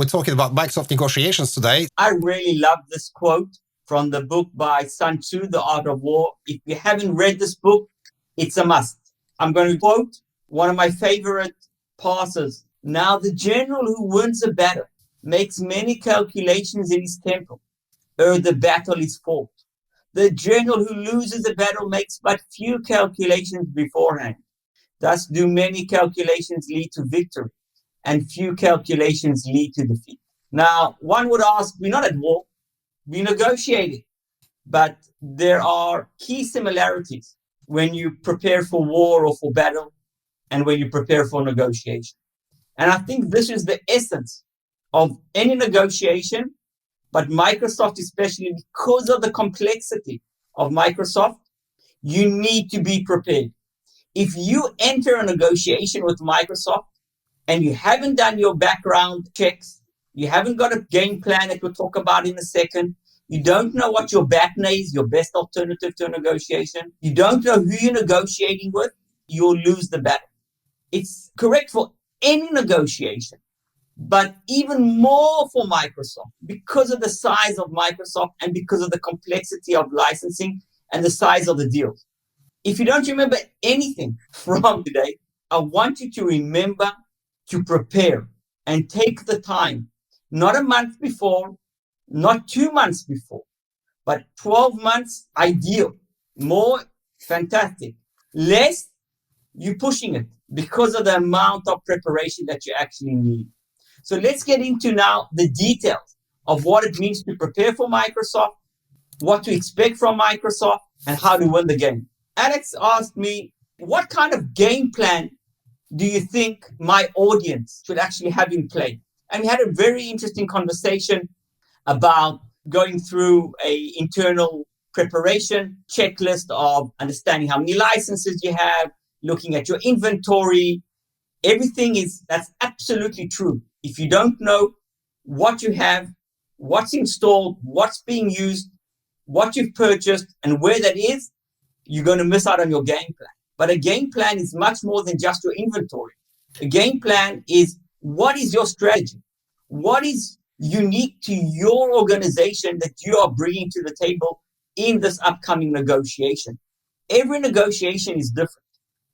We're talking about Microsoft negotiations today. I really love this quote from the book by Sun Tzu, The Art of War. If you haven't read this book, it's a must. I'm going to quote one of my favorite passages. Now the general who wins a battle makes many calculations in his temple, ere the battle is fought. The general who loses a battle makes but few calculations beforehand. Thus do many calculations lead to victory, and few calculations lead to defeat. Now, one would ask, we're not at war, we're negotiating, but there are key similarities when you prepare for war or for battle and when you prepare for negotiation. And I think this is the essence of any negotiation, but Microsoft, especially because of the complexity of Microsoft, you need to be prepared. If you enter a negotiation with Microsoft and you haven't done your background checks, you haven't got a game plan that we'll talk about in a second, you don't know what your BATNA is, your best alternative to a negotiation, you don't know who you're negotiating with, you'll lose the battle. It's correct for any negotiation, but even more for Microsoft because of the size of Microsoft and because of the complexity of licensing and the size of the deals. If you don't remember anything from today, I want you to remember to prepare and take the time, not a month before, not 2 months before, but 12 months ideal, more fantastic, less you're pushing it because of the amount of preparation that you actually need. So let's get into now the details of what it means to prepare for Microsoft, what to expect from Microsoft, and how to win the game. Alex asked me, what kind of game plan do you think my audience should actually have in play? And we had a very interesting conversation about going through an internal preparation checklist of understanding how many licenses you have, looking at your inventory. That's absolutely true. If you don't know what you have, what's installed, what's being used, what you've purchased, and where that is, you're going to miss out on your game plan. But a game plan is much more than just your inventory. A game plan is, what is your strategy? What is unique to your organization that you are bringing to the table in this upcoming negotiation? Every negotiation is different.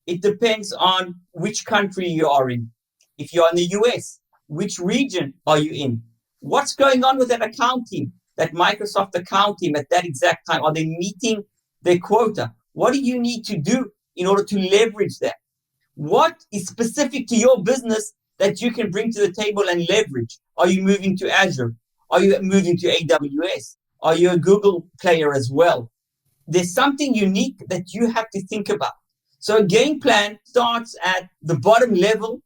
It depends on which country you are in. If you're in the US, which region are you in? What's going on with that account team, that Microsoft account team at that exact time? Are they meeting their quota? What do you need to do in order to leverage that? What is specific to your business that you can bring to the table and leverage? Are you moving to Azure? Are you moving to AWS? Are you a Google player as well? There's something unique that you have to think about. So a game plan starts at the bottom level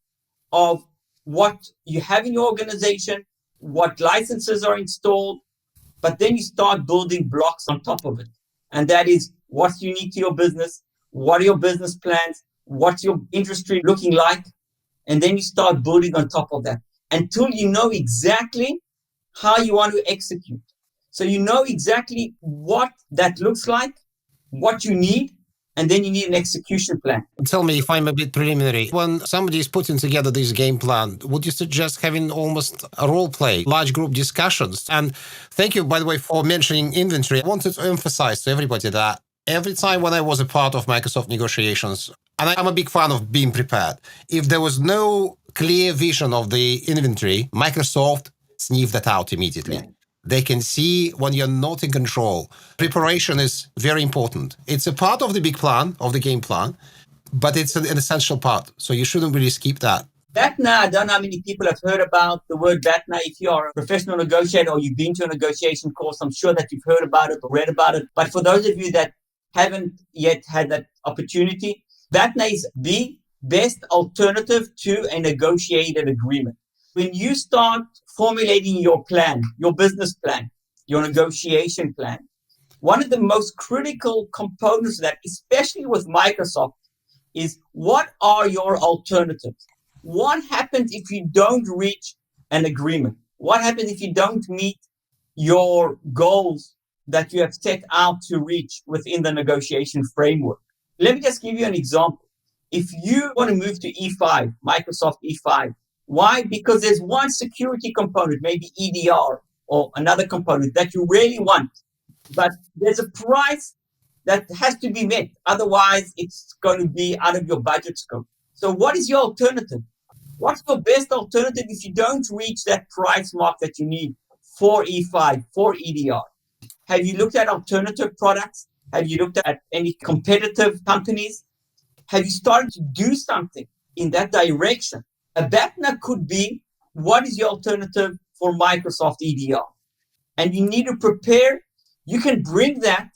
of what you have in your organization, what licenses are installed, but then you start building blocks on top of it. And that is what's unique to your business, what are your business plans, what's your industry looking like, and then you start building on top of that until you know exactly how you want to execute. So you know exactly what that looks like, what you need, and then you need an execution plan. Tell me if I'm a bit preliminary. When somebody is putting together this game plan, would you suggest having almost a role play, large group discussions? And thank you, by the way, for mentioning inventory. I wanted to emphasize to everybody that every time when I was a part of Microsoft negotiations, and I'm a big fan of being prepared, if there was no clear vision of the inventory, Microsoft sniffed that out immediately. Yeah. They can see when you're not in control. Preparation is very important. It's a part of the big plan, of the game plan, but it's an essential part. So you shouldn't really skip that. BATNA, I don't know how many people have heard about the word BATNA. If you are a professional negotiator or you've been to a negotiation course, I'm sure that you've heard about it or read about it. But for those of you that haven't yet had that opportunity, BATNA is the best alternative to a negotiated agreement. When you start formulating your plan, your business plan, your negotiation plan, one of the most critical components of that, especially with Microsoft, is what are your alternatives? What happens if you don't reach an agreement? What happens if you don't meet your goals that you have set out to reach within the negotiation framework? Let me just give you an example. If you want to move to E5, Microsoft E5, Why? Because there's one security component, maybe EDR or another component that you really want, but there's a price that has to be met. Otherwise, it's going to be out of your budget scope. So what is your alternative? What's your best alternative if you don't reach that price mark that you need for E5, for EDR? Have you looked at alternative products? Have you looked at any competitive companies? Have you started to do something in that direction? A BATNA could be, what is your alternative for Microsoft EDR? And you need to prepare. You can bring that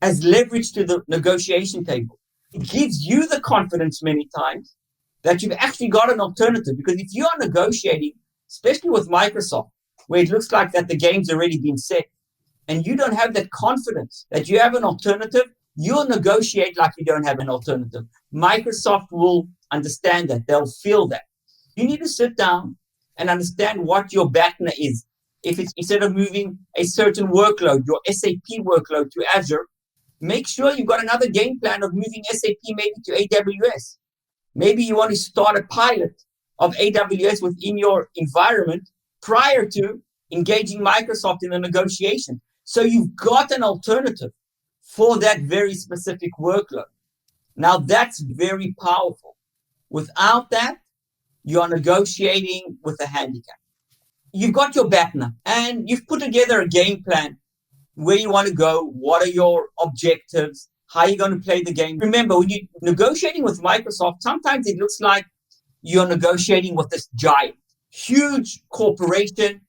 as leverage to the negotiation table. It gives you the confidence many times that you've actually got an alternative. Because if you are negotiating, especially with Microsoft, where it looks like that the game's already been set, and you don't have that confidence that you have an alternative, you'll negotiate like you don't have an alternative. Microsoft will understand that. They'll feel that. You need to sit down and understand what your BATNA is. If it's instead of moving a certain workload, your SAP workload to Azure, make sure you've got another game plan of moving SAP maybe to AWS. Maybe you want to start a pilot of AWS within your environment prior to engaging Microsoft in a negotiation. So you've got an alternative for that very specific workload. Now that's very powerful. Without that, you are negotiating with a handicap. You've got your BATNA and you've put together a game plan where you want to go, what are your objectives, how are you going to play the game. Remember, when you're negotiating with Microsoft, sometimes it looks like you're negotiating with this giant, huge corporation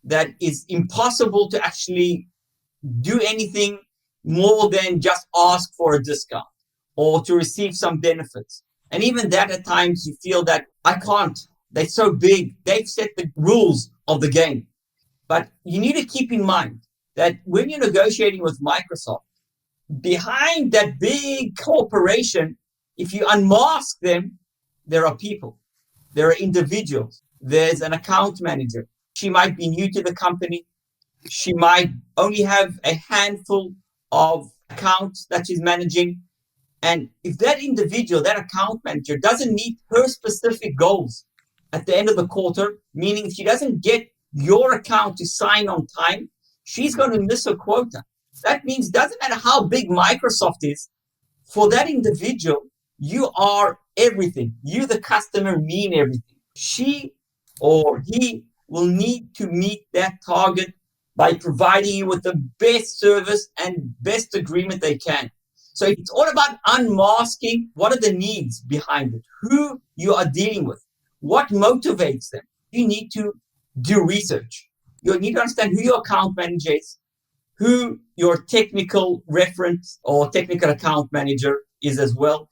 that is impossible to actually do anything more than just ask for a discount or to receive some benefits. And even that, at times, you feel that I can't. They're so big. They've set the rules of the game. But you need to keep in mind that when you're negotiating with Microsoft, behind that big corporation, if you unmask them, there are people. There are individuals. There's an account manager. She might be new to the company. She might only have a handful of accounts that she's managing. And if that individual, that account manager, doesn't meet her specific goals at the end of the quarter, meaning if she doesn't get your account to sign on time, she's going to miss her quota. That means it doesn't matter how big Microsoft is, for that individual, you are everything. You, the customer, mean everything. She or he will need to meet that target by providing you with the best service and best agreement they can. So it's all about unmasking what are the needs behind it, who you are dealing with, what motivates them. You need to do research. You need to understand who your account manager is, who your technical reference or technical account manager is as well.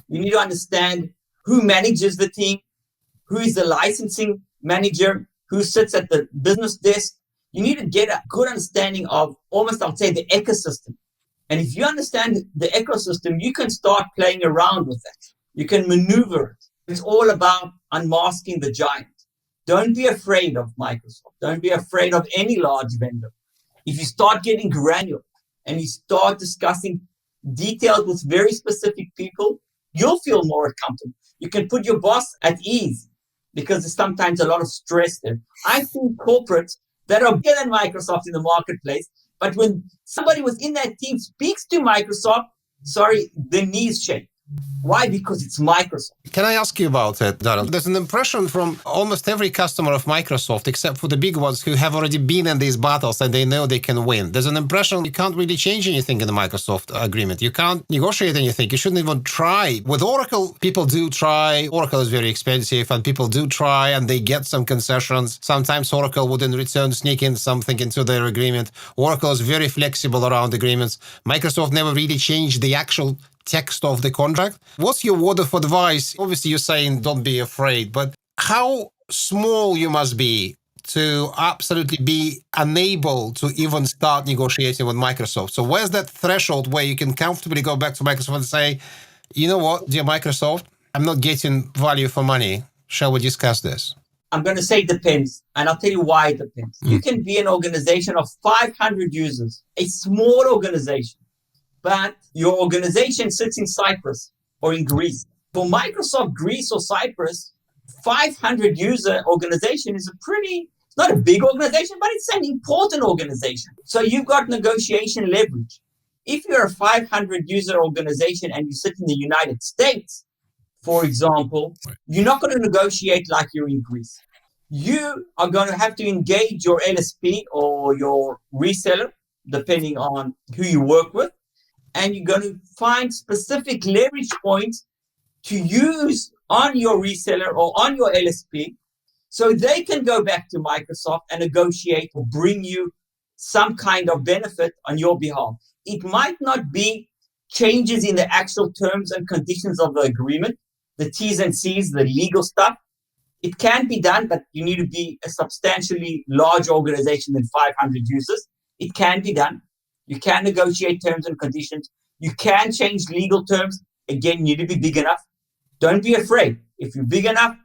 You need to understand who manages the team, who is the licensing manager, who sits at the business desk. You need to get a good understanding of almost, I would say, the ecosystem. And if you understand the ecosystem, you can start playing around with that. You can maneuver it. It's all about unmasking the giant. Don't be afraid of Microsoft. Don't be afraid of any large vendor. If you start getting granular and you start discussing details with very specific people, you'll feel more comfortable. You can put your boss at ease because there's sometimes a lot of stress there. I think corporates that are bigger than Microsoft in the marketplace, but when somebody within that team speaks to Microsoft, their knees shake. Why? Because it's Microsoft. Can I ask you about that, Darren? There's an impression from almost every customer of Microsoft, except for the big ones who have already been in these battles and they know they can win. There's an impression you can't really change anything in the Microsoft agreement. You can't negotiate anything. You shouldn't even try. With Oracle, people do try. Oracle is very expensive and people do try and they get some concessions. Sometimes Oracle would in return sneak in something into their agreement. Oracle is very flexible around agreements. Microsoft never really changed the actual text of the contract. What's your word of advice? Obviously, you're saying don't be afraid, but how small you must be to absolutely be unable to even start negotiating with Microsoft? So where's that threshold where you can comfortably go back to Microsoft and say, you know what, dear Microsoft, I'm not getting value for money. Shall we discuss this? I'm going to say it depends, and I'll tell you why it depends. You can be an organization of 500 users, a small organization, but your organization sits in Cyprus or in Greece. For Microsoft, Greece or Cyprus, 500 user organization is it's not a big organization, but it's an important organization. So you've got negotiation leverage. If you're a 500 user organization and you sit in the United States, for example, you're not going to negotiate like you're in Greece. You are going to have to engage your LSP or your reseller, depending on who you work with, and you're going to find specific leverage points to use on your reseller or on your LSP, so they can go back to Microsoft and negotiate or bring you some kind of benefit on your behalf. It might not be changes in the actual terms and conditions of the agreement, the T's and C's, the legal stuff. It can be done, but you need to be a substantially large organization than 500 users. It can be done. You can negotiate terms and conditions. You can change legal terms. Again, you need to be big enough. Don't be afraid. If you're big enough,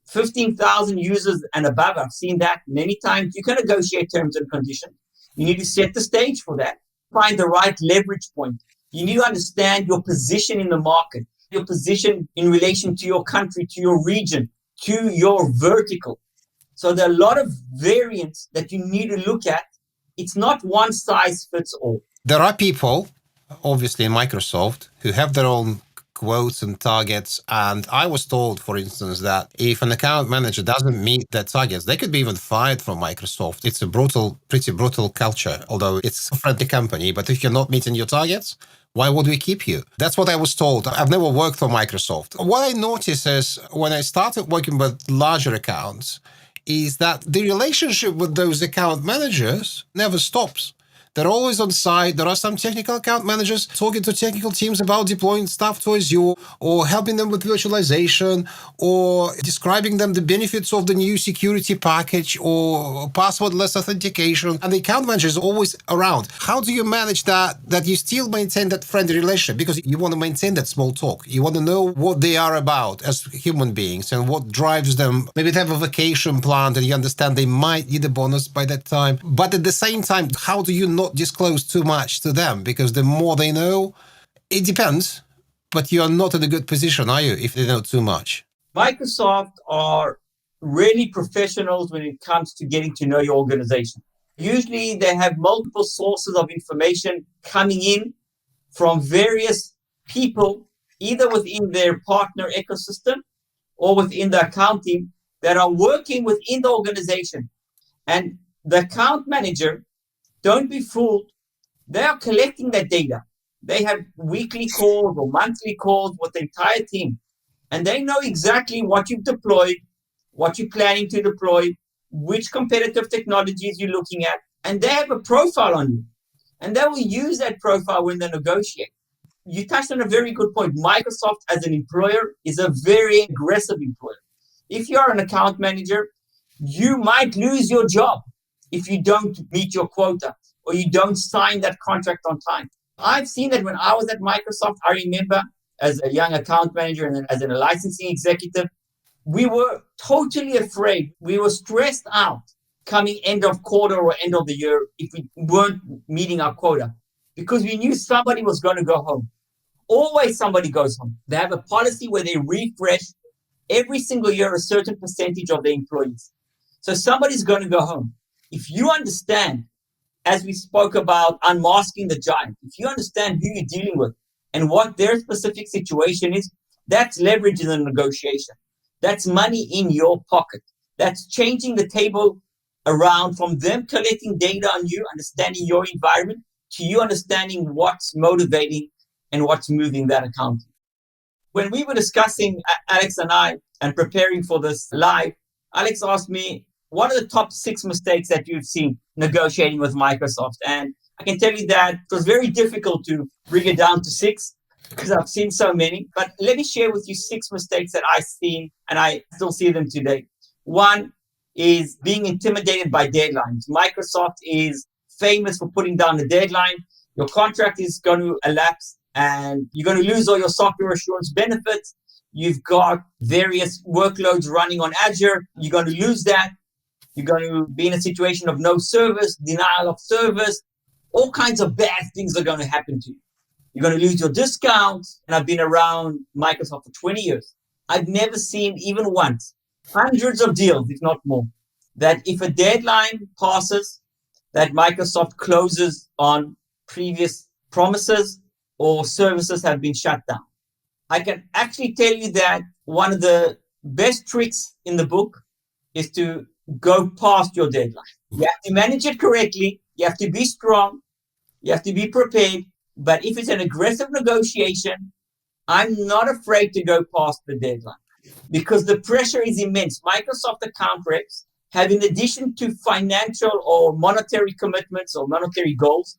15,000 users and above, I've seen that many times, you can negotiate terms and conditions. You need to set the stage for that. Find the right leverage point. You need to understand your position in the market, your position in relation to your country, to your region, to your vertical. So there are a lot of variants that you need to look at. It's not one size fits all. There are people, obviously in Microsoft, who have their own quotes and targets. And I was told, for instance, that if an account manager doesn't meet their targets, they could be even fired from Microsoft. It's a pretty brutal culture, although it's a friendly company. But if you're not meeting your targets, why would we keep you? That's what I was told. I've never worked for Microsoft. What I noticed is when I started working with larger accounts is that the relationship with those account managers never stops. They're always on site. There are some technical account managers talking to technical teams about deploying stuff to Azure or helping them with virtualization or describing them the benefits of the new security package or passwordless authentication. And the account manager is always around. How do you manage that you still maintain that friendly relationship? Because you want to maintain that small talk. You want to know what they are about as human beings and what drives them. Maybe they have a vacation planned and you understand they might need a bonus by that time. But at the same time, how do you not disclose too much to them? Because the more they know, it depends, but you are not in a good position, are you, if they know too much? Microsoft are really professionals when it comes to getting to know your organization. Usually they have multiple sources of information coming in from various people, either within their partner ecosystem or within the account team that are working within the organization. And the account manager, don't be fooled. They are collecting that data. They have weekly calls or monthly calls with the entire team. And they know exactly what you've deployed, what you're planning to deploy, which competitive technologies you're looking at. And they have a profile on you. And they will use that profile when they negotiate. You touched on a very good point. Microsoft as an employer is a very aggressive employer. If you are an account manager, you might lose your job if you don't meet your quota or you don't sign that contract on time. I've seen that when I was at Microsoft. I remember as a young account manager and then as a licensing executive, we were totally afraid. We were stressed out coming end of quarter or end of the year if we weren't meeting our quota because we knew somebody was going to go home. Always somebody goes home. They have a policy where they refresh every single year a certain percentage of their employees. So somebody's going to go home. If you understand, as we spoke about unmasking the giant, if you understand who you're dealing with and what their specific situation is, that's leverage in the negotiation. That's money in your pocket. That's changing the table around from them collecting data on you, understanding your environment, to you understanding what's motivating and what's moving that account. When we were discussing, Alex and I, and preparing for this live, Alex asked me, what are the top 6 mistakes that you've seen negotiating with Microsoft? And I can tell you that it was very difficult to bring it down to 6 because I've seen so many. But let me share with you 6 mistakes that I've seen and I still see them today. One is being intimidated by deadlines. Microsoft is famous for putting down the deadline. Your contract is going to elapse and you're going to lose all your software assurance benefits. You've got various workloads running on Azure. You're going to lose that. You're going to be in a situation of no service, denial of service. All kinds of bad things are going to happen to you. You're going to lose your discounts. And I've been around Microsoft for 20 years. I've never seen even once hundreds of deals, if not more, that if a deadline passes, that Microsoft closes on previous promises or services have been shut down. I can actually tell you that one of the best tricks in the book is to go past your deadline. You have to manage it correctly. You have to be strong. You have to be prepared. But if it's an aggressive negotiation, I'm not afraid to go past the deadline because the pressure is immense. Microsoft account reps have, in addition to financial or monetary commitments or monetary goals,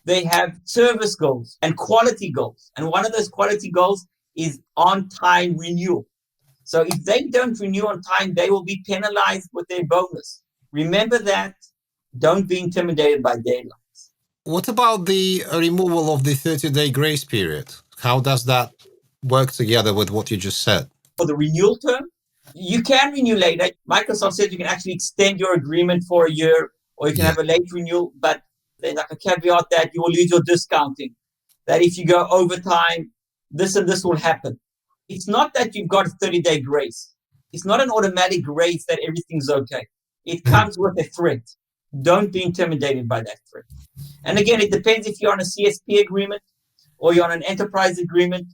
they have service goals and quality goals. And one of those quality goals is on-time renewal. So if they don't renew on time, they will be penalized with their bonus. Remember that. Don't be intimidated by deadlines. What about the removal of the 30-day grace period? How does that work together with what you just said? For the renewal term, you can renew later. Microsoft says you can actually extend your agreement for a year, or you can have a late renewal, but there's like a caveat that you will lose your discounting. That if you go overtime, this and this will happen. It's not that you've got a 30-day grace. It's not an automatic grace that everything's okay. It comes with a threat. Don't be intimidated by that threat. And again, it depends if you're on a CSP agreement or you're on an enterprise agreement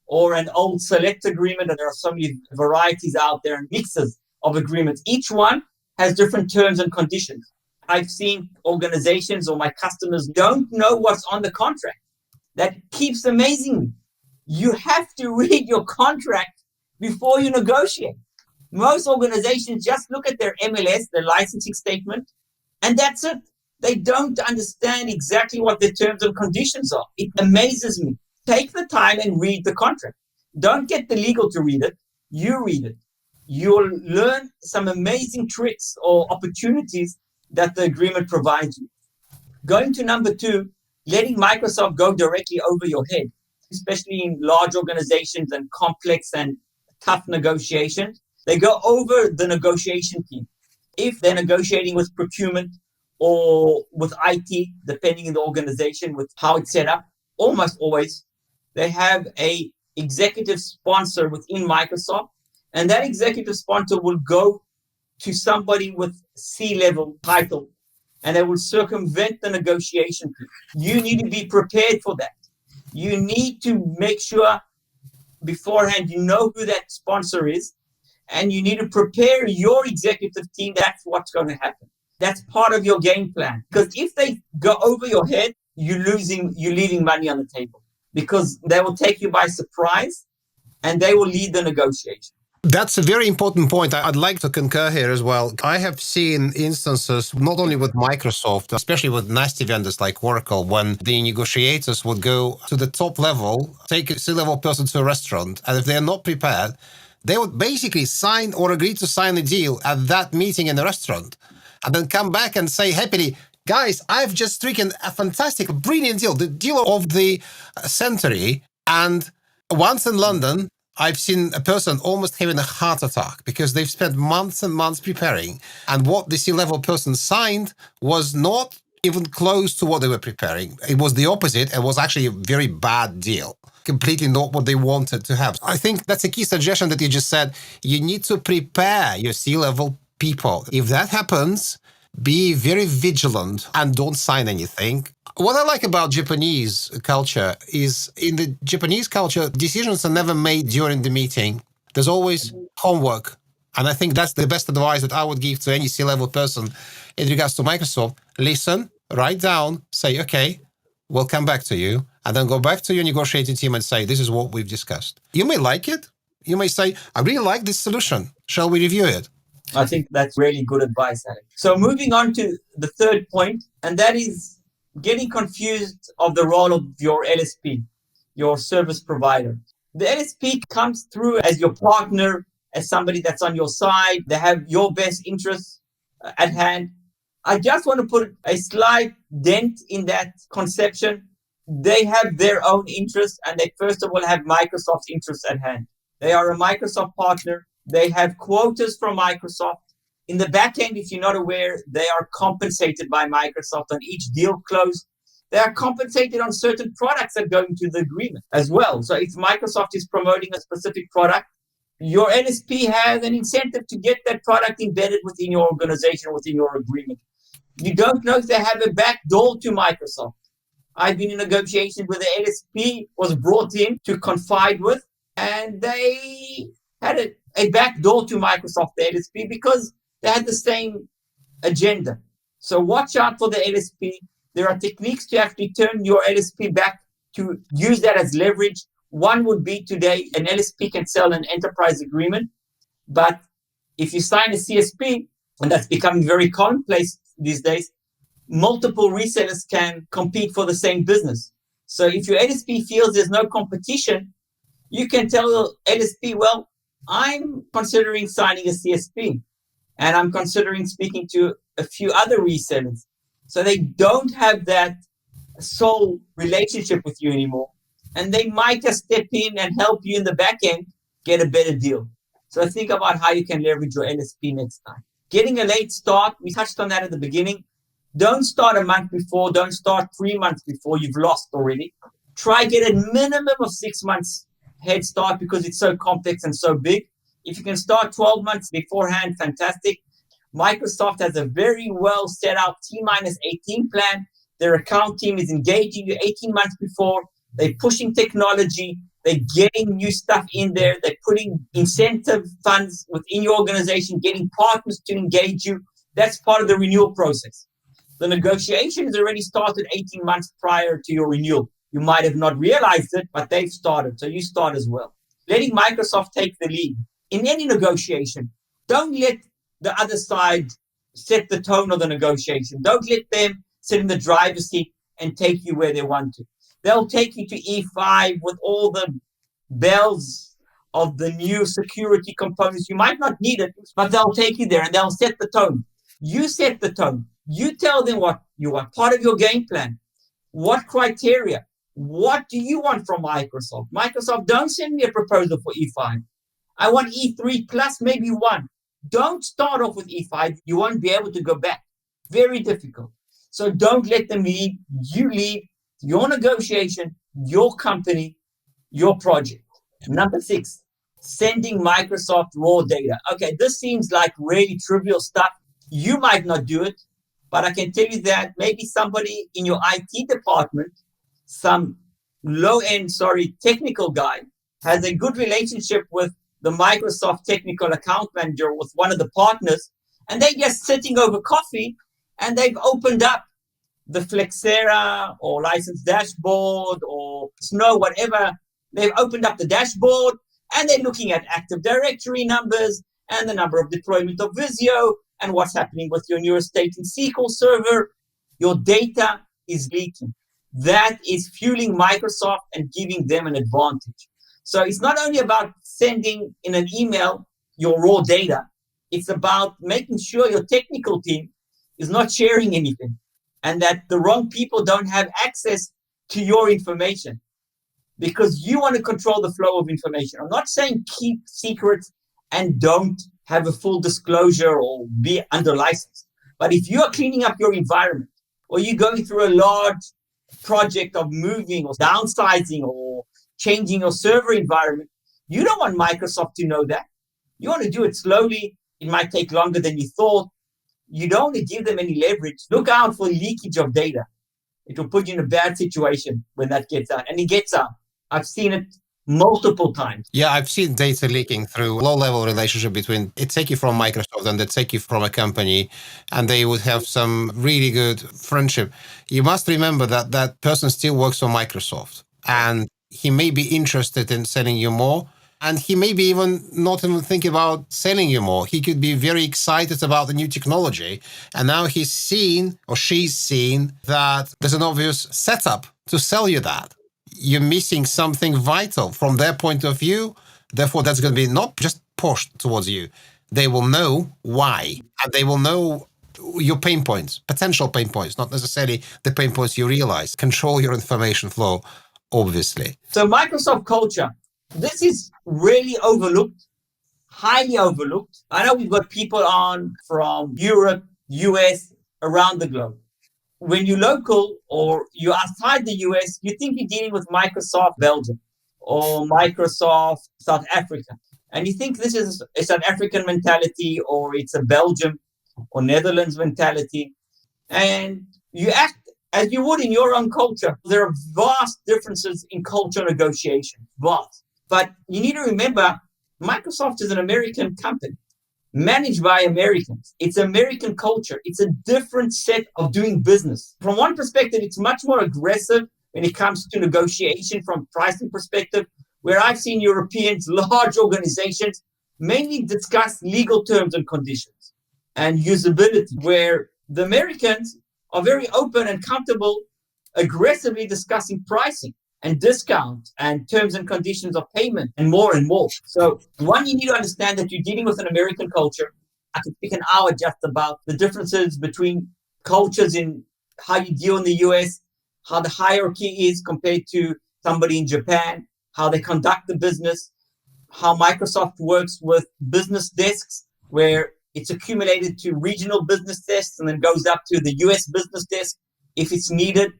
or an old select agreement. And there are so many varieties out there and mixes of agreements. Each one has different terms and conditions. I've seen organizations or my customers don't know what's on the contract. That keeps amazing me. You have to read your contract before you negotiate. Most organizations just look at their MLS, their licensing statement, and that's it. They don't understand exactly what the terms and conditions are. It amazes me. Take the time and read the contract. Don't get the legal to read it. You read it. You'll learn some amazing tricks or opportunities that the agreement provides you. Going to number 2, letting Microsoft go directly over your head, especially in large organizations and complex and tough negotiations. They go over the negotiation team. If they're negotiating with procurement or with IT, depending on the organization, with how it's set up, almost always, they have a executive sponsor within Microsoft, and that executive sponsor will go to somebody with C-level title, and they will circumvent the negotiation team. You need to be prepared for that. You need to make sure beforehand you know who that sponsor is, and you need to prepare your executive team. That's what's going to happen. That's part of your game plan. Because if they go over your head, you're leaving money on the table because they will take you by surprise and they will lead the negotiation. That's a very important point. I'd like to concur here as well. I have seen instances, not only with Microsoft, especially with nasty vendors like Oracle, when the negotiators would go to the top level, take a C-level person to a restaurant, and if they're not prepared, they would basically sign or agree to sign a deal at that meeting in the restaurant, and then come back and say happily, guys, I've just stricken a fantastic, brilliant deal, the deal of the century. And once in London, I've seen a person almost having a heart attack because they've spent months and months preparing. And what the C-level person signed was not even close to what they were preparing. It was the opposite. It was actually a very bad deal. Completely not what they wanted to have. I think that's a key suggestion that you just said. You need to prepare your C-level people. If that happens, be very vigilant and don't sign anything. What I like about Japanese culture is in the Japanese culture, decisions are never made during the meeting. There's always homework. And I think that's the best advice that I would give to any C-level person in regards to Microsoft. Listen, write down, say, okay, we'll come back to you. And then go back to your negotiating team and say, this is what we've discussed. You may like it. You may say, I really like this solution. Shall we review it? I think that's really good advice, Alex. So moving on to the third point, and that is getting confused of the role of your LSP, your service provider. The LSP comes through as your partner, as somebody that's on your side. They have your best interests at hand. I just want to put a slight dent in that conception. They have their own interests, and they first of all have Microsoft's interests at hand. They are a Microsoft partner. They have quotas from Microsoft. In the back end, if you're not aware, they are compensated by Microsoft on each deal closed. They are compensated on certain products that go into the agreement as well. So if Microsoft is promoting a specific product, your NSP has an incentive to get that product embedded within your organization, within your agreement. You don't know if they have a back door to Microsoft. I've been in negotiations where the NSP was brought in to confide with, and they had a back door to Microsoft, the NSP, because they had the same agenda. So watch out for the LSP. There are techniques to actually turn your LSP back to use that as leverage. One would be today, an LSP can sell an enterprise agreement, but if you sign a CSP, and that's becoming very commonplace these days, multiple resellers can compete for the same business. So if your LSP feels there's no competition, you can tell LSP, well, I'm considering signing a CSP and I'm considering speaking to a few other resellers. So they don't have that soul relationship with you anymore. And they might just step in and help you in the back end get a better deal. So think about how you can leverage your LSP next time. Getting a late start, we touched on that at the beginning. Don't start a month before, don't start 3 months before, you've lost already. Try get a minimum of 6 months head start because it's so complex and so big. If you can start 12 months beforehand, fantastic. Microsoft has a very well set out T-18 plan. Their account team is engaging you 18 months before. They're pushing technology. They're getting new stuff in there. They're putting incentive funds within your organization, getting partners to engage you. That's part of the renewal process. The negotiation has already started 18 months prior to your renewal. You might have not realized it, but they've started. So you start as well. Letting Microsoft take the lead. In any negotiation, don't let the other side set the tone of the negotiation. Don't let them sit in the driver's seat and take you where they want to. They'll take you to E5 with all the bells of the new security components. You might not need it, but they'll take you there and they'll set the tone. You set the tone. You tell them what you want, part of your game plan. What criteria? What do you want from Microsoft? Microsoft, don't send me a proposal for E5. I want E3 plus maybe 1. Don't start off with E5. You won't be able to go back. Very difficult. So don't let them lead. You lead your negotiation, your company, your project. Number 6, sending Microsoft raw data. Okay, this seems like really trivial stuff. You might not do it, but I can tell you that maybe somebody in your IT department, some low-end, technical guy, has a good relationship with the Microsoft technical account manager with one of the partners, and they're just sitting over coffee, and they've opened up the Flexera or License Dashboard or Snow, whatever. They've opened up the dashboard, and they're looking at Active Directory numbers and the number of deployment of Visio and what's happening with your newer state in SQL Server. Your data is leaking. That is fueling Microsoft and giving them an advantage. So it's not only about sending in an email your raw data. It's about making sure your technical team is not sharing anything and that the wrong people don't have access to your information because you want to control the flow of information. I'm not saying keep secrets and don't have a full disclosure or be under license. But if you are cleaning up your environment or you're going through a large project of moving or downsizing or changing your server environment, you don't want Microsoft to know that. You want to do it slowly. It might take longer than you thought. You don't want to give them any leverage. Look out for leakage of data. It will put you in a bad situation when that gets out. And it gets out. I've seen it multiple times. Yeah, I've seen data leaking through low-level relationship between a techie from Microsoft and a techie from a company, and they would have some really good friendship. You must remember that that person still works for Microsoft, and he may be interested in selling you more, and he may be even not even thinking about selling you more. He could be very excited about the new technology, and now he's seen or she's seen that there's an obvious setup to sell you that. You're missing something vital from their point of view. Therefore, that's going to be not just pushed towards you. They will know why, and they will know your pain points, potential pain points, not necessarily the pain points you realize. Control your information flow, obviously. So Microsoft culture, this is really overlooked, highly overlooked. I know we've got people on from Europe, US, around the globe. When you're local or you're outside the US, you think you're dealing with Microsoft Belgium or Microsoft South Africa. and you think this is a South African mentality or it's a Belgium or Netherlands mentality, and you act as you would in your own culture. There are vast differences in culture negotiation, vast. But you need to remember, Microsoft is an American company managed by Americans. It's American culture. It's a different set of doing business. From one perspective, it's much more aggressive when it comes to negotiation from pricing perspective, where I've seen Europeans, large organizations, mainly discuss legal terms and conditions and usability, where the Americans are very open and comfortable aggressively discussing pricing and discount and terms and conditions of payment and more and more. So one, you need to understand that you're dealing with an American culture. I could speak an hour just about the differences between cultures in how you deal in the US, how the hierarchy is compared to somebody in Japan, how they conduct the business, how Microsoft works with business desks, where it's accumulated to regional business desks and then goes up to the US business desk if it's needed.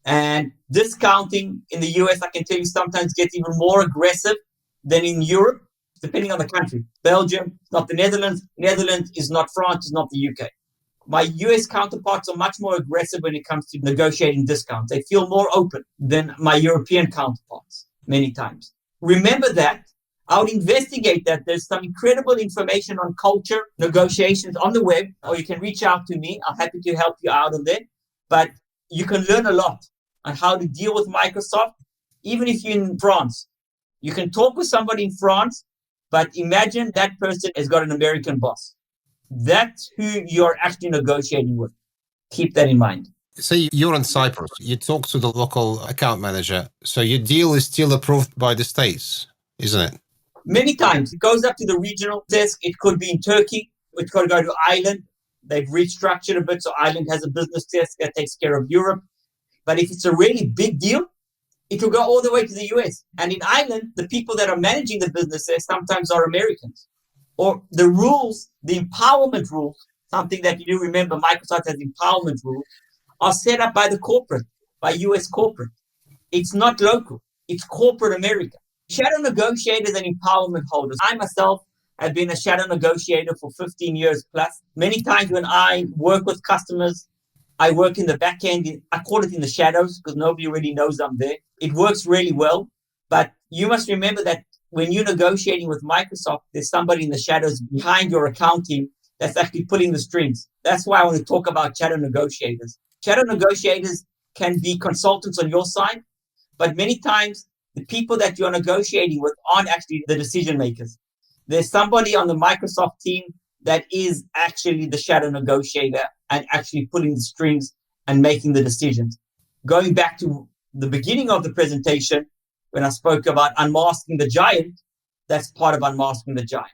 And discounting in the US, I can tell you, sometimes gets even more aggressive than in Europe, depending on the country. Belgium, not the Netherlands. Netherlands is not France, is not the UK. My US counterparts are much more aggressive when it comes to negotiating discounts. They feel more open than my European counterparts many times. Remember that. I would investigate that. There's some incredible information on culture negotiations on the web, or you can reach out to me. I'm happy to help you out on that. But you can learn a lot on how to deal with Microsoft, even if you're in France. You can talk with somebody in France, but imagine that person has got an American boss. That's who you're actually negotiating with. Keep that in mind. Say you're in Cyprus, you talk to the local account manager, so your deal is still approved by the States, isn't it? Many times it goes up to the regional desk. It could be in Turkey. It could go to Ireland. They've restructured a bit, so Ireland has a business desk that takes care of Europe. But if it's a really big deal, it will go all the way to the US. And in Ireland, the people that are managing the business desk sometimes are Americans. Or the rules, the empowerment rules, something that you remember, Microsoft has empowerment rules, are set up by the corporate, by US corporate. It's not local. It's corporate America. Shadow negotiators and empowerment holders. I myself have been a shadow negotiator for 15 years plus. Many times when I work with customers, I work in the back end. I call it in the shadows because nobody really knows I'm there. It works really well. But you must remember that when you're negotiating with Microsoft, there's somebody in the shadows behind your account team that's actually pulling the strings. That's why I want to talk about shadow negotiators. Shadow negotiators can be consultants on your side, but many times the people that you're negotiating with aren't actually the decision makers. There's somebody on the Microsoft team that is actually the shadow negotiator and actually pulling the strings and making the decisions. Going back to the beginning of the presentation, when I spoke about unmasking the giant, that's part of unmasking the giant.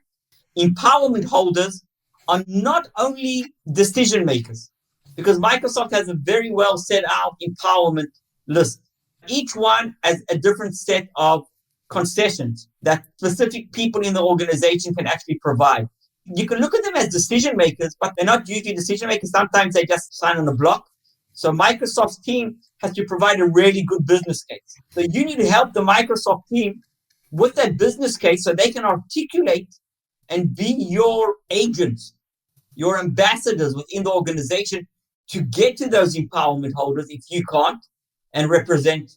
Empowerment holders are not only decision makers, because Microsoft has a very well set out empowerment list. Each one has a different set of concessions that specific people in the organization can actually provide. You can look at them as decision makers, but they're not usually decision makers. Sometimes they just sign on the block. So Microsoft's team has to provide a really good business case. So you need to help the Microsoft team with that business case so they can articulate and be your agents, your ambassadors within the organization to get to those empowerment holders if you can't, and represent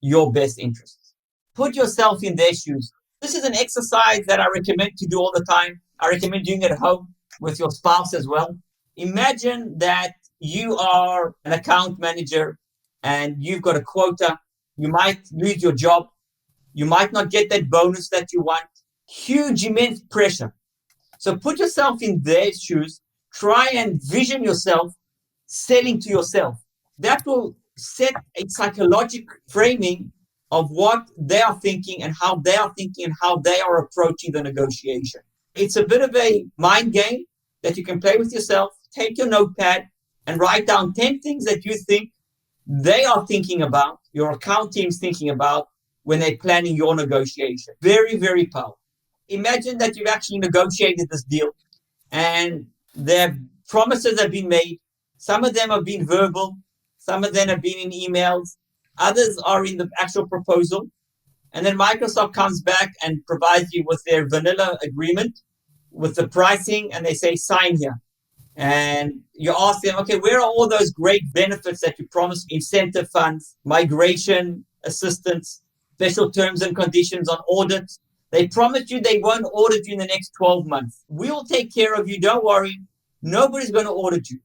your best interests. Put yourself in their shoes. This is an exercise that I recommend to do all the time. I recommend doing it at home with your spouse as well. Imagine that you are an account manager and you've got a quota. You might lose your job. You might not get that bonus that you want. Huge, immense pressure. So put yourself in their shoes. Try and vision yourself selling to yourself. That will set a psychological framing of what they are thinking and how they are thinking and how they are approaching the negotiation. It's a bit of a mind game that you can play with yourself. Take your notepad and write down 10 things that you think they are thinking about, your account team's thinking about when they're planning your negotiation. Very, very powerful. Imagine that you've actually negotiated this deal and their promises have been made. Some of them have been verbal. Some of them have been in emails. Others are in the actual proposal. And then Microsoft comes back and provides you with their vanilla agreement with the pricing, and they say, sign here. And you ask them, okay, where are all those great benefits that you promised? Incentive funds, migration assistance, special terms and conditions on audits. They promised you they won't audit you in the next 12 months. We'll take care of you. Don't worry. Nobody's going to audit you.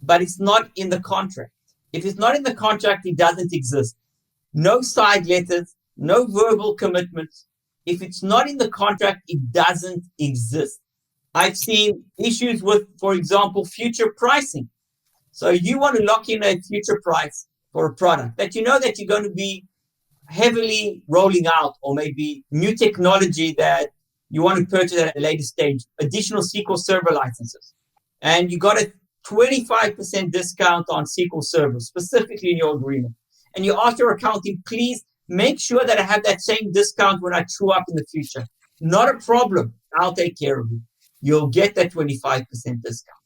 But it's not in the contract. If it's not in the contract, it doesn't exist. No side letters, no verbal commitments. If it's not in the contract, it doesn't exist. I've seen issues with, for example, future pricing. So you want to lock in a future price for a product that you know that you're going to be heavily rolling out, or maybe new technology that you want to purchase at a later stage, additional SQL Server licenses. And you got a 25% discount on SQL Server, specifically in your agreement. And you ask your accounting, please make sure that I have that same discount when I true up in the future. Not a problem. I'll take care of you. You'll get that 25% discount.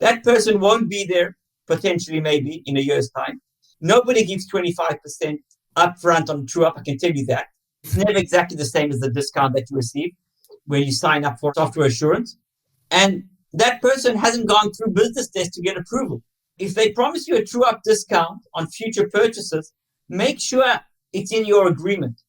That person won't be there, potentially, maybe in a year's time. Nobody gives 25% upfront on true up. I can tell you that. It's never exactly the same as the discount that you receive when you sign up for software assurance. And that person hasn't gone through business test to get approval. If they promise you a true up discount on future purchases, make sure it's in your agreement.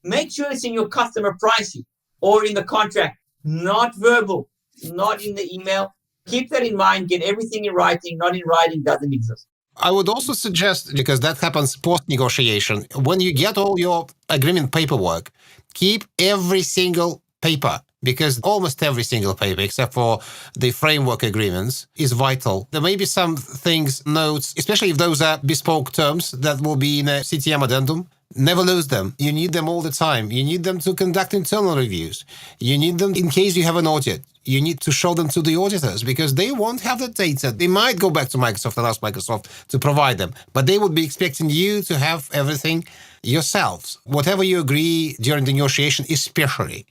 Make sure it's in your customer price sheet or in the contract, not verbal, not in the email. Keep that in mind. Get everything in writing. Not in writing doesn't exist. I would also suggest, because that happens post-negotiation, when you get all your agreement paperwork, keep every single paper, because almost every single paper, except for the framework agreements, is vital. There may be some things, notes, especially if those are bespoke terms that will be in a CTM addendum. Never lose them. You need them all the time. You need them to conduct internal reviews. You need them in case you have an audit. You need to show them to the auditors, because they won't have the data. They might go back to Microsoft and ask Microsoft to provide them, but they would be expecting you to have everything yourselves. Whatever you agree during the negotiation, especially,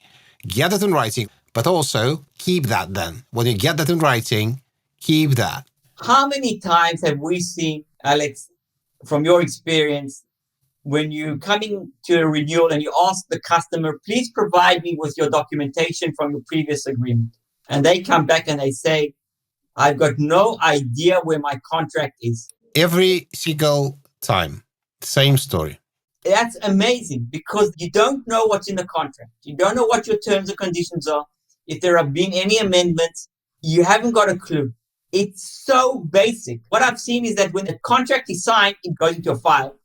get it in writing, but also keep that then. When you get that in writing, keep that. How many times have we seen, Alex, from your experience, when you're coming to a renewal and you ask the customer, please provide me with your documentation from your previous agreement. And they come back and they say, I've got no idea where my contract is. Every single time, same story. That's amazing, because you don't know what's in the contract. You don't know what your terms and conditions are. If there have been any amendments, you haven't got a clue. It's so basic. What I've seen is that when the contract is signed, it goes into a file,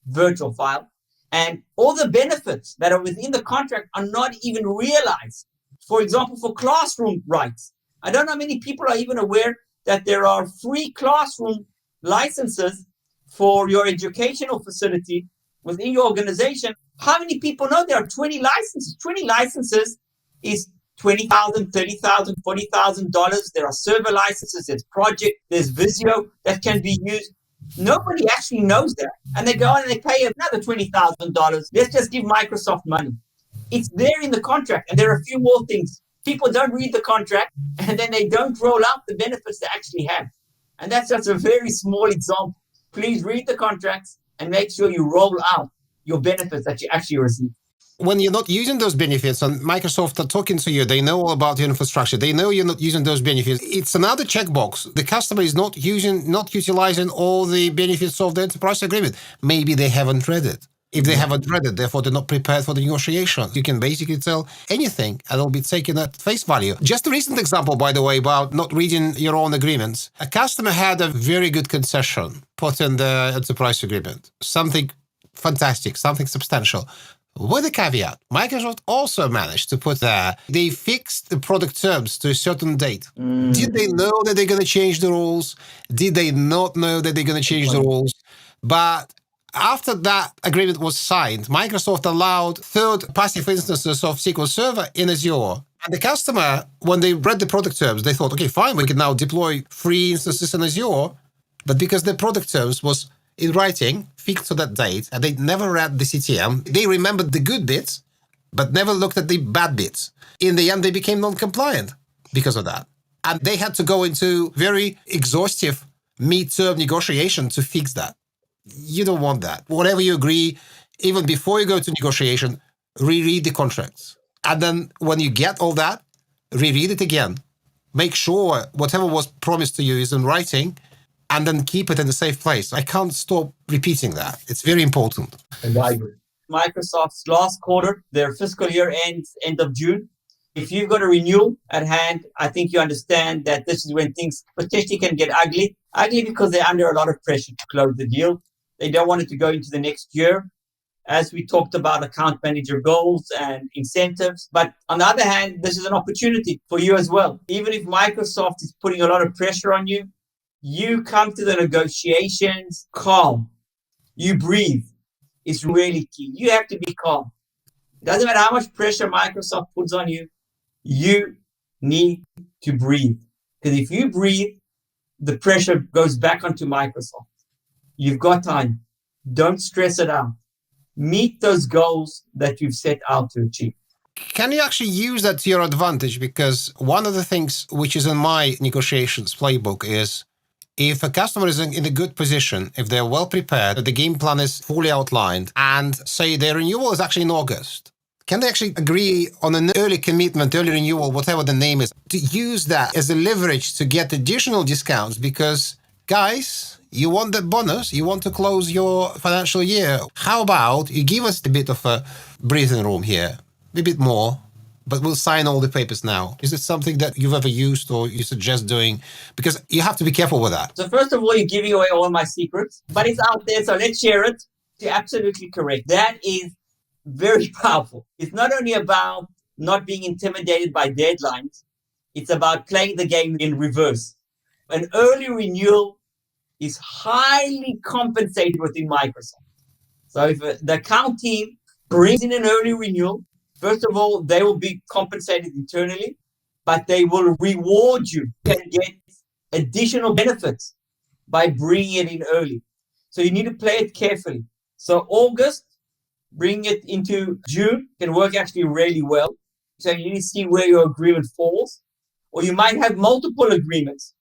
virtual file, and all the benefits that are within the contract are not even realized. For example, for classroom rights, I don't know how many people are even aware that there are free classroom licenses for your educational facility within your organization. How many people know there are 20 licenses? 20 licenses is $20,000, $30,000, $40,000. There are server licenses, there's project, there's Visio that can be used. Nobody actually knows that. And they go on and they pay another $20,000. Let's just give Microsoft money. It's there in the contract. And there are a few more things. People don't read the contract, and then they don't roll out the benefits they actually have. And that's just a very small example. Please read the contracts and make sure you roll out your benefits that you actually receive. When you're not using those benefits and Microsoft are talking to you, they know all about your infrastructure. They know you're not using those benefits. It's another checkbox. The customer is not utilizing all the benefits of the enterprise agreement. Maybe they haven't read it. If they haven't read it, therefore they're not prepared for the negotiation. You can basically tell anything and it'll be taken at face value. Just a recent example, by the way, about not reading your own agreements. A customer had a very good concession put in the enterprise agreement. Something fantastic, something substantial. With a caveat, Microsoft also managed to put there, they fixed the product terms to a certain date. Did they know that they're going to change the rules? Did they not know that they're going to change the rules? But after that agreement was signed, Microsoft allowed third passive instances of SQL Server in Azure. And the customer, when they read the product terms, they thought, okay, fine, we can now deploy free instances in Azure. But because the product terms was in writing, fixed to that date, and they never read the CTM. They remembered the good bits, but never looked at the bad bits. In the end, they became non-compliant because of that. And they had to go into very exhaustive mid-term negotiation to fix that. You don't want that. Whatever you agree, even before you go to negotiation, reread the contracts. And then when you get all that, reread it again. Make sure whatever was promised to you is in writing, and then keep it in a safe place. I can't stop repeating that. It's very important. And I agree. Microsoft's last quarter, their fiscal year ends end of June. If you've got a renewal at hand, I think you understand that this is when things potentially can get ugly. Ugly because they're under a lot of pressure to close the deal. They don't want it to go into the next year. As we talked about account manager goals and incentives. But on the other hand, this is an opportunity for you as well. Even if Microsoft is putting a lot of pressure on you, you come to the negotiations calm. You breathe. It's really key. You have to be calm. It doesn't matter how much pressure Microsoft puts on you. You need to breathe. Because if you breathe, the pressure goes back onto Microsoft. You've got time. Don't stress it out. Meet those goals that you've set out to achieve. Can you actually use that to your advantage? Because one of the things which is in my negotiations playbook is if a customer is in a good position, if they're well prepared, the game plan is fully outlined, and say their renewal is actually in August, can they actually agree on an early commitment, early renewal, whatever the name is, to use that as a leverage to get additional discounts? Because, guys, you want that bonus, you want to close your financial year. How about you give us a bit of a breathing room here, a bit more, but we'll sign all the papers now. Is it something that you've ever used or you suggest doing? Because you have to be careful with that. So first of all, you're giving away all my secrets, but it's out there, so let's share it. You're absolutely correct. That is very powerful. It's not only about not being intimidated by deadlines, it's about playing the game in reverse. An early renewal is highly compensated within Microsoft. So if the account team brings in an early renewal, first of all, they will be compensated internally, but they will reward you. You can get additional benefits by bringing it in early. So you need to play it carefully. So August, bring it into June can work actually really well. So you need to see where your agreement falls. Or you might have multiple agreements.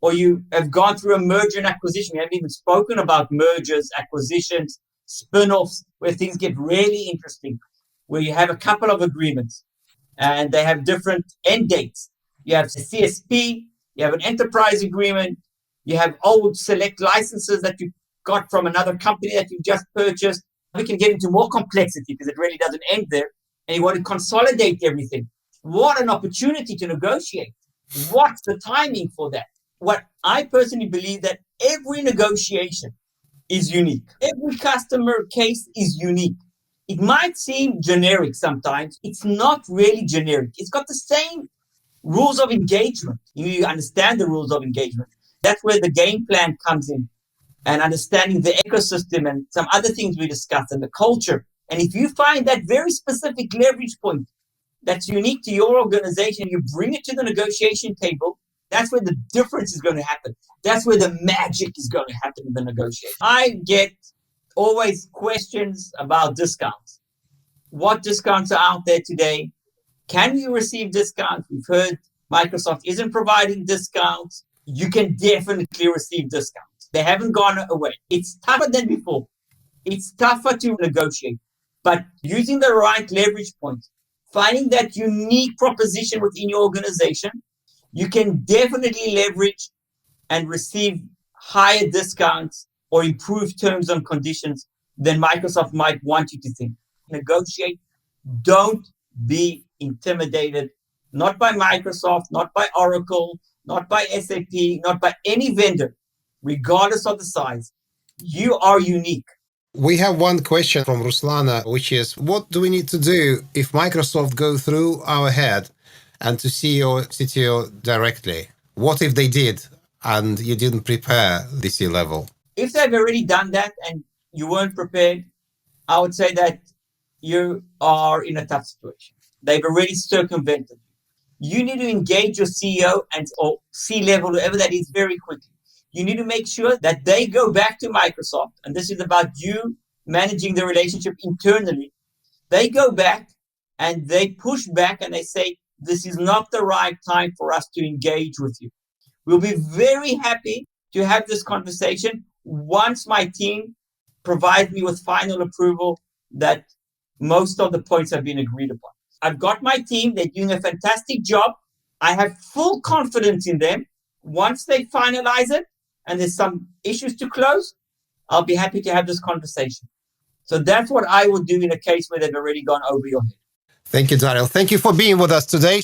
Or you have gone through a merger and acquisition. We haven't even spoken about mergers, acquisitions, spin-offs, where things get really interesting, where you have a couple of agreements and they have different end dates. You have a CSP, you have an enterprise agreement, you have old select licenses that you got from another company that you just purchased. We can get into more complexity because it really doesn't end there. And you want to consolidate everything. What an opportunity to negotiate. What's the timing for that? What I personally believe that every negotiation is unique. Every customer case is unique. It might seem generic sometimes. It's not really generic. It's got the same rules of engagement. You understand the rules of engagement. That's where the game plan comes in, and understanding the ecosystem and some other things we discussed and the culture. And if you find that very specific leverage point that's unique to your organization, you bring it to the negotiation table, that's where the difference is going to happen. That's where the magic is going to happen in the negotiation. I get always questions about discounts. What discounts are out there today? Can you receive discounts? We've heard Microsoft isn't providing discounts. You can definitely receive discounts. They haven't gone away. It's tougher than before. It's tougher to negotiate. But using the right leverage point, finding that unique proposition within your organization, you can definitely leverage and receive higher discounts or improved terms and conditions than Microsoft might want you to think. Negotiate. Don't be intimidated, not by Microsoft, not by Oracle, not by SAP, not by any vendor, regardless of the size. You are unique. We have one question from Ruslana, which is, what do we need to do if Microsoft go through our head and to CEO, CTO directly? What if they did and you didn't prepare the C-level? If they've already done that and you weren't prepared, I would say that you are in a tough situation. They've already circumvented you. You need to engage your CEO and or C-level, whoever that is, very quickly. You need to make sure that they go back to Microsoft, and this is about you managing the relationship internally. They go back and they push back and they say, this is not the right time for us to engage with you. We'll be very happy to have this conversation once my team provides me with final approval that most of the points have been agreed upon. I've got my team. They're doing a fantastic job. I have full confidence in them. Once they finalize it and there's some issues to close, I'll be happy to have this conversation. So that's what I would do in a case where they've already gone over your head. Thank you, Daniel. Thank you for being with us today.